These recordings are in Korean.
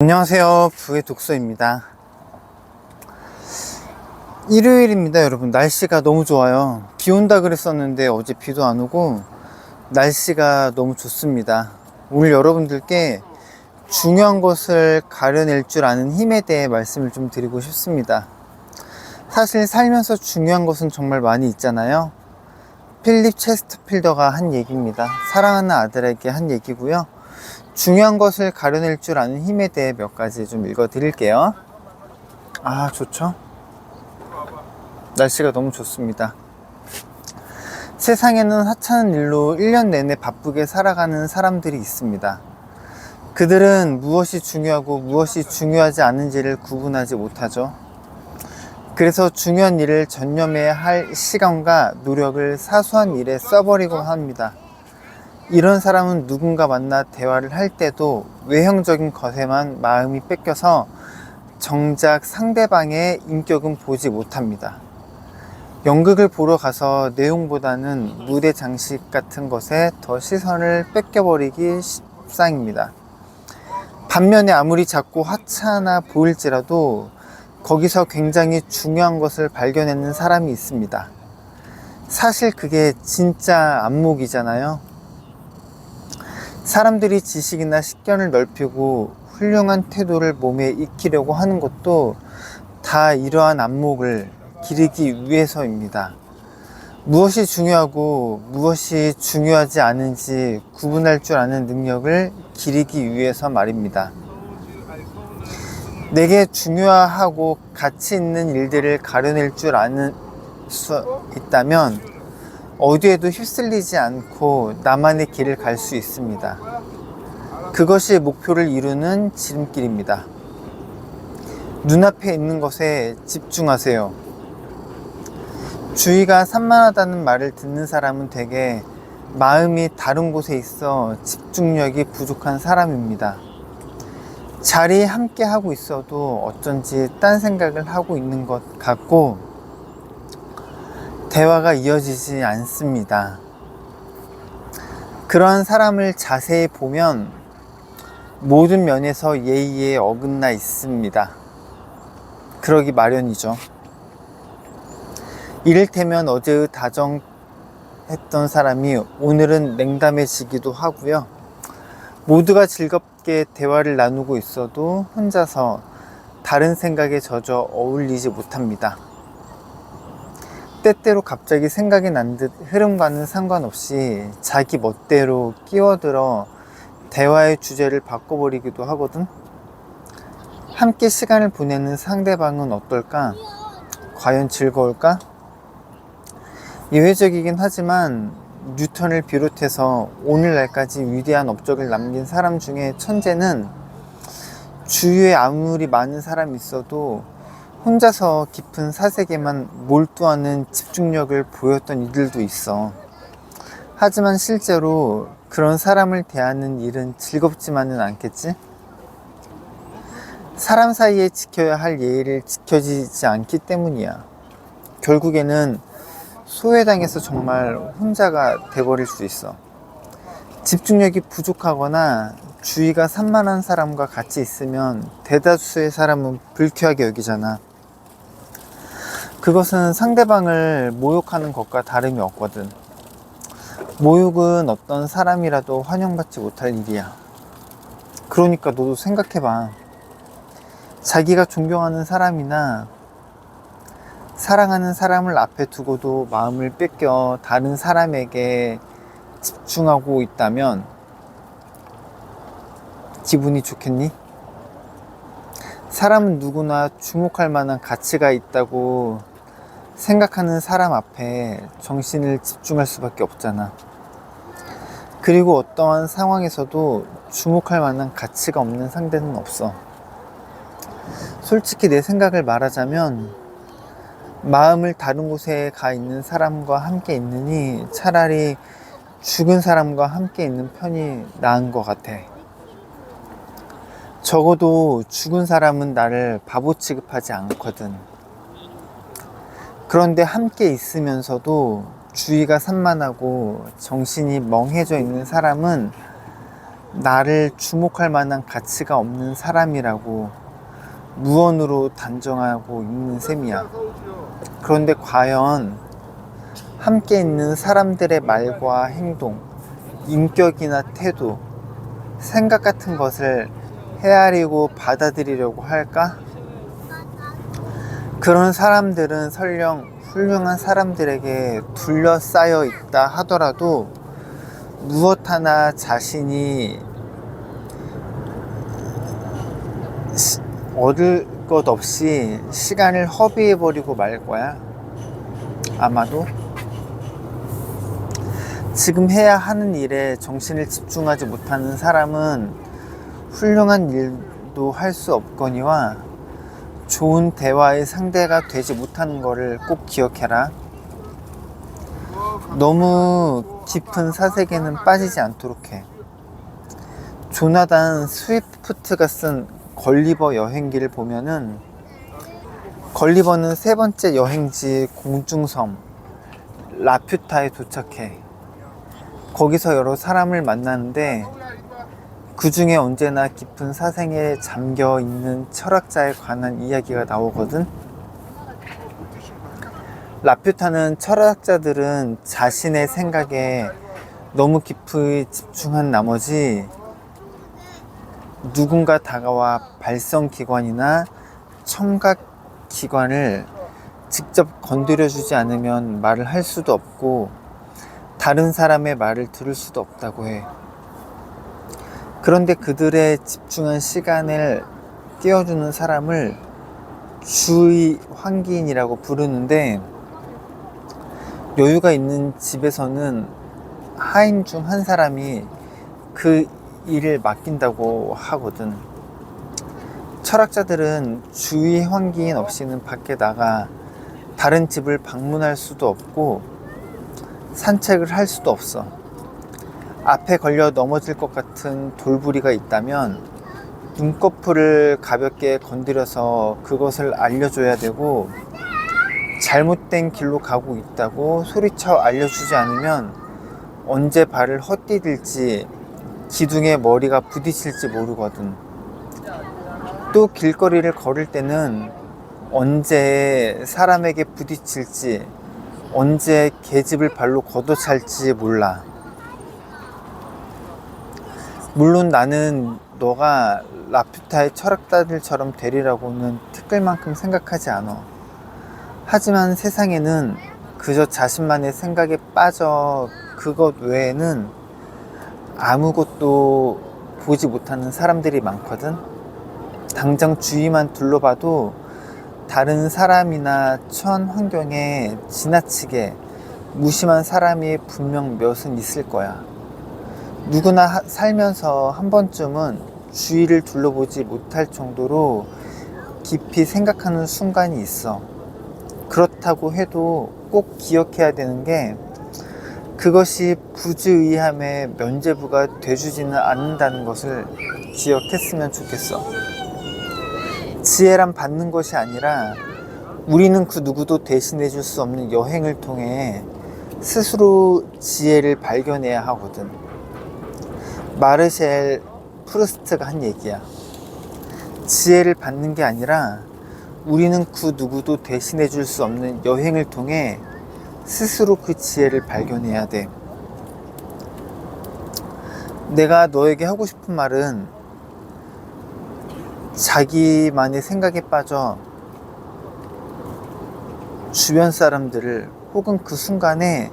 안녕하세요, 부의 독서입니다. 일요일입니다. 여러분, 날씨가 너무 좋아요. 비 온다 그랬었는데 어제 비도 안 오고 날씨가 너무 좋습니다. 오늘 여러분들께 중요한 것을 가려낼 줄 아는 힘에 대해 말씀을 좀 드리고 싶습니다. 사실 살면서 중요한 것은 정말 많이 있잖아요. 필립 체스터필더가 한 얘기입니다. 사랑하는 아들에게 한 얘기고요. 중요한 것을 가려낼 줄 아는 힘에 대해 몇 가지 좀 읽어 드릴게요. 좋죠? 날씨가 너무 좋습니다. 세상에는 하찮은 일로 1년 내내 바쁘게 살아가는 사람들이 있습니다. 그들은 무엇이 중요하고 무엇이 중요하지 않은지를 구분하지 못하죠. 그래서 중요한 일을 전념해야 할 시간과 노력을 사소한 일에 써버리곤 합니다. 이런 사람은 누군가 만나 대화를 할 때도 외형적인 것에만 마음이 뺏겨서 정작 상대방의 인격은 보지 못합니다. 연극을 보러 가서 내용보다는 무대 장식 같은 것에 더 시선을 뺏겨버리기 십상입니다. 반면에 아무리 작고 하찮아 보일지라도 거기서 굉장히 중요한 것을 발견하는 사람이 있습니다. 사실 그게 진짜 안목이잖아요. 사람들이 지식이나 식견을 넓히고 훌륭한 태도를 몸에 익히려고 하는 것도 다 이러한 안목을 기르기 위해서입니다. 무엇이 중요하고 무엇이 중요하지 않은지 구분할 줄 아는 능력을 기르기 위해서 말입니다. 내게 중요하고 가치 있는 일들을 가려낼 줄 아는 수 있다면 어디에도 휩쓸리지 않고 나만의 길을 갈 수 있습니다. 그것이 목표를 이루는 지름길입니다. 눈앞에 있는 것에 집중하세요. 주의가 산만하다는 말을 듣는 사람은 대개 마음이 다른 곳에 있어 집중력이 부족한 사람입니다. 자리에 함께 하고 있어도 어쩐지 딴 생각을 하고 있는 것 같고 대화가 이어지지 않습니다. 그러한 사람을 자세히 보면 모든 면에서 예의에 어긋나 있습니다. 그러기 마련이죠. 이를테면 어제의 다정했던 사람이 오늘은 냉담해지기도 하고요. 모두가 즐겁게 대화를 나누고 있어도 혼자서 다른 생각에 젖어 어울리지 못합니다. 때때로 갑자기 생각이 난 듯 흐름과는 상관없이 자기 멋대로 끼어들어 대화의 주제를 바꿔버리기도 하거든. 함께 시간을 보내는 상대방은 어떨까? 과연 즐거울까? 예외적이긴 하지만 뉴턴을 비롯해서 오늘날까지 위대한 업적을 남긴 사람 중에 천재는 주위에 아무리 많은 사람이 있어도 혼자서 깊은 사색에만 몰두하는 집중력을 보였던 이들도 있어. 하지만 실제로 그런 사람을 대하는 일은 즐겁지만은 않겠지? 사람 사이에 지켜야 할 예의를 지켜지지 않기 때문이야. 결국에는 소외당해서 정말 혼자가 돼버릴 수 있어. 집중력이 부족하거나 주위가 산만한 사람과 같이 있으면 대다수의 사람은 불쾌하게 여기잖아. 그것은 상대방을 모욕하는 것과 다름이 없거든. 모욕은 어떤 사람이라도 환영받지 못할 일이야. 그러니까 너도 생각해봐. 자기가 존경하는 사람이나 사랑하는 사람을 앞에 두고도 마음을 뺏겨 다른 사람에게 집중하고 있다면 기분이 좋겠니? 사람은 누구나 주목할 만한 가치가 있다고 생각하는 사람 앞에 정신을 집중할 수밖에 없잖아. 그리고 어떠한 상황에서도 주목할 만한 가치가 없는 상대는 없어. 솔직히 내 생각을 말하자면 마음을 다른 곳에 가 있는 사람과 함께 있느니 차라리 죽은 사람과 함께 있는 편이 나은 것 같아. 적어도 죽은 사람은 나를 바보 취급하지 않거든. 그런데 함께 있으면서도 주위가 산만하고 정신이 멍해져 있는 사람은 나를 주목할 만한 가치가 없는 사람이라고 무언으로 단정하고 있는 셈이야. 그런데 과연 함께 있는 사람들의 말과 행동, 인격이나 태도, 생각 같은 것을 헤아리고 받아들이려고 할까? 그런 사람들은 설령 훌륭한 사람들에게 둘러싸여 있다 하더라도 무엇 하나 자신이 얻을 것 없이 시간을 허비해버리고 말 거야. 아마도 지금 해야 하는 일에 정신을 집중하지 못하는 사람은 훌륭한 일도 할 수 없거니와 좋은 대화의 상대가 되지 못하는 것을 꼭 기억해라. 너무 깊은 사색에는 빠지지 않도록 해. 조나단 스위프트가 쓴 걸리버 여행기를 보면은 걸리버는 세 번째 여행지 공중섬 라퓨타에 도착해. 거기서 여러 사람을 만나는데 그 중에 언제나 깊은 사생에 잠겨 있는 철학자에 관한 이야기가 나오거든. 라퓨타는 철학자들은 자신의 생각에 너무 깊이 집중한 나머지 누군가 다가와 발성기관이나 청각기관을 직접 건드려주지 않으면 말을 할 수도 없고 다른 사람의 말을 들을 수도 없다고 해. 그런데 그들의 집중한 시간을 깨워주는 사람을 주의 환기인이라고 부르는데 여유가 있는 집에서는 하인 중 한 사람이 그 일을 맡긴다고 하거든. 철학자들은 주의 환기인 없이는 밖에 나가 다른 집을 방문할 수도 없고 산책을 할 수도 없어. 앞에 걸려 넘어질 것 같은 돌부리가 있다면 눈꺼풀을 가볍게 건드려서 그것을 알려줘야 되고 잘못된 길로 가고 있다고 소리쳐 알려주지 않으면 언제 발을 헛디딜지 기둥에 머리가 부딪힐지 모르거든. 또 길거리를 걸을 때는 언제 사람에게 부딪힐지 언제 계집을 발로 걷어찰지 몰라. 물론 나는 너가 라퓨타의 철학자들처럼 되리라고는 티끌만큼 생각하지 않아. 하지만 세상에는 그저 자신만의 생각에 빠져 그것 외에는 아무것도 보지 못하는 사람들이 많거든. 당장 주위만 둘러봐도 다른 사람이나 처한 환경에 지나치게 무심한 사람이 분명 몇은 있을 거야. 누구나 살면서 한 번쯤은 주위를 둘러보지 못할 정도로 깊이 생각하는 순간이 있어. 그렇다고 해도 꼭 기억해야 되는 게 그것이 부주의함의 면죄부가 돼주지는 않는다는 것을 기억했으면 좋겠어. 지혜란 받는 것이 아니라 우리는 그 누구도 대신해 줄 수 없는 여행을 통해 스스로 지혜를 발견해야 하거든. 마르셀 프루스트가 한 얘기야. 지혜를 받는 게 아니라 우리는 그 누구도 대신해 줄 수 없는 여행을 통해 스스로 그 지혜를 발견해야 돼. 내가 너에게 하고 싶은 말은 자기만의 생각에 빠져 주변 사람들을 혹은 그 순간에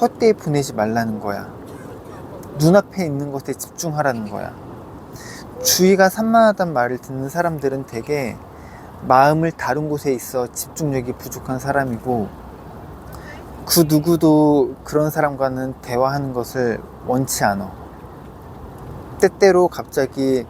헛되이 보내지 말라는 거야. 눈앞에 있는 것에 집중하라는 거야. 주의가 산만하단 말을 듣는 사람들은 대개 마음을 다른 곳에 있어 집중력이 부족한 사람이고 그 누구도 그런 사람과는 대화하는 것을 원치 않아. 때때로 갑자기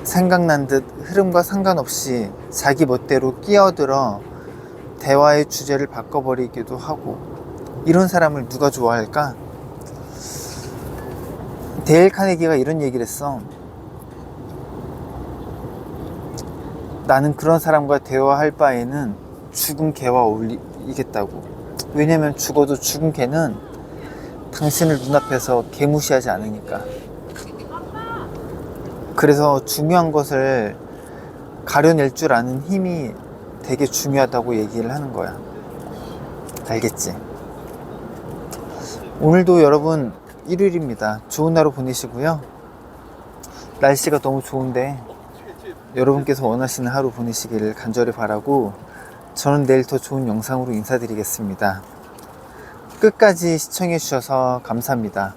생각난 듯 흐름과 상관없이 자기 멋대로 끼어들어 대화의 주제를 바꿔버리기도 하고. 이런 사람을 누가 좋아할까? 데일 카네기가 이런 얘기를 했어. 나는 그런 사람과 대화할 바에는 죽은 개와 어울리겠다고. 왜냐면 죽어도 죽은 개는 당신을 눈앞에서 개무시하지 않으니까. 그래서 중요한 것을 가려낼 줄 아는 힘이 되게 중요하다고 얘기를 하는 거야. 알겠지? 오늘도 여러분 일요일입니다. 좋은 하루 보내시고요. 날씨가 너무 좋은데 여러분께서 원하시는 하루 보내시기를 간절히 바라고, 저는 내일 더 좋은 영상으로 인사드리겠습니다. 끝까지 시청해 주셔서 감사합니다.